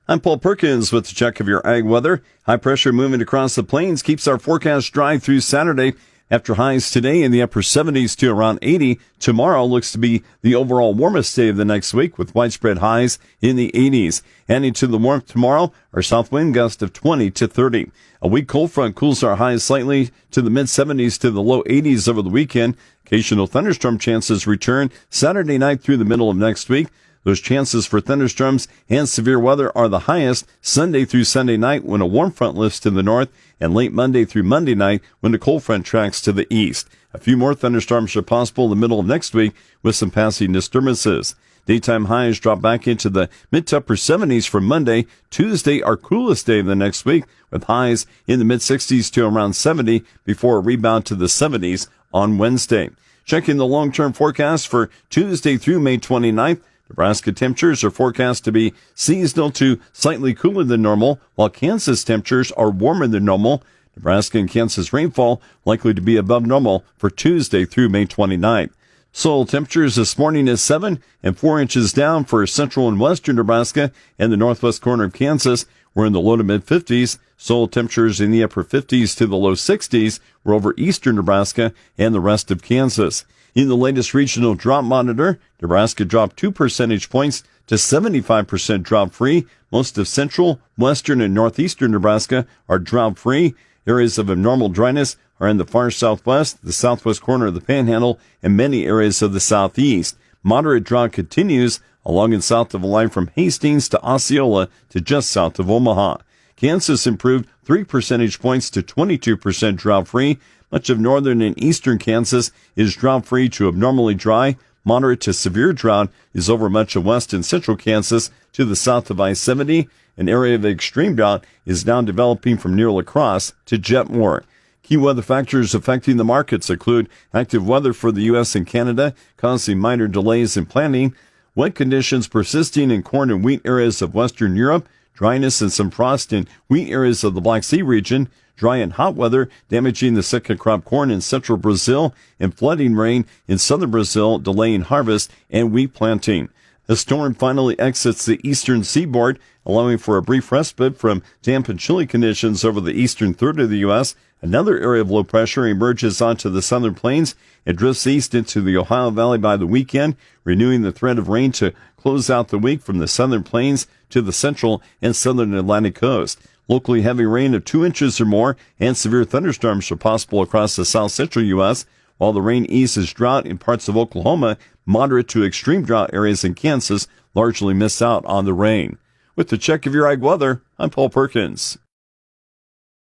I'm Paul Perkins with the check of your ag weather. High pressure moving across the plains keeps our forecast dry through Saturday. After highs today in the upper 70s to around 80, tomorrow looks to be the overall warmest day of the next week with widespread highs in the 80s. Adding to the warmth tomorrow, our south wind gust of 20 to 30. A weak cold front cools our highs slightly to the mid-70s to the low 80s over the weekend. Occasional thunderstorm chances return Saturday night through the middle of next week. Those chances for thunderstorms and severe weather are the highest Sunday through Sunday night when a warm front lifts to the north, and late Monday through Monday night when the cold front tracks to the east. A few more thunderstorms are possible in the middle of next week with some passing disturbances. Daytime highs drop back into the mid to upper 70s from Monday. Tuesday, our coolest day of the next week, with highs in the mid-60s to around 70 before a rebound to the 70s on Wednesday. Checking the long-term forecast for Tuesday through May 29th, Nebraska temperatures are forecast to be seasonal to slightly cooler than normal, while Kansas temperatures are warmer than normal. Nebraska and Kansas rainfall likely to be above normal for Tuesday through May 29th. Soil temperatures this morning is 7 and 4 inches down for central and western Nebraska and the northwest corner of Kansas. We're in the low to mid 50s. Soil temperatures in the upper 50s to the low 60s were over eastern Nebraska and the rest of Kansas. In the latest regional drought monitor, Nebraska dropped 2 percentage points to 75% drought-free. Most of central, western, and northeastern Nebraska are drought-free. Areas of abnormal dryness are in the far southwest, the southwest corner of the Panhandle, and many areas of the southeast. Moderate drought continues along and south of the line from Hastings to Osceola to just south of Omaha. Kansas improved 3 percentage points to 22% drought-free. Much of northern and eastern Kansas is drought-free to abnormally dry. Moderate to severe drought is over much of west and central Kansas to the south of I-70. An area of extreme drought is now developing from near La Crosse to Jetmore. Key weather factors affecting the markets include active weather for the U.S. and Canada, causing minor delays in planting, wet conditions persisting in corn and wheat areas of western Europe, dryness and some frost in wheat areas of the Black Sea region, dry and hot weather damaging the second crop corn in central Brazil, and flooding rain in southern Brazil delaying harvest and wheat planting. A storm finally exits the eastern seaboard, allowing for a brief respite from damp and chilly conditions over the eastern third of the U.S. Another area of low pressure emerges onto the southern plains and drifts east into the Ohio Valley by the weekend, renewing the threat of rain to close out the week from the southern plains to the central and southern Atlantic coast. Locally heavy rain of 2 inches or more and severe thunderstorms are possible across the south central U.S., while the rain eases drought in parts of Oklahoma. Moderate to extreme drought areas in Kansas largely miss out on the rain. With the check of your ag weather, I'm Paul Perkins.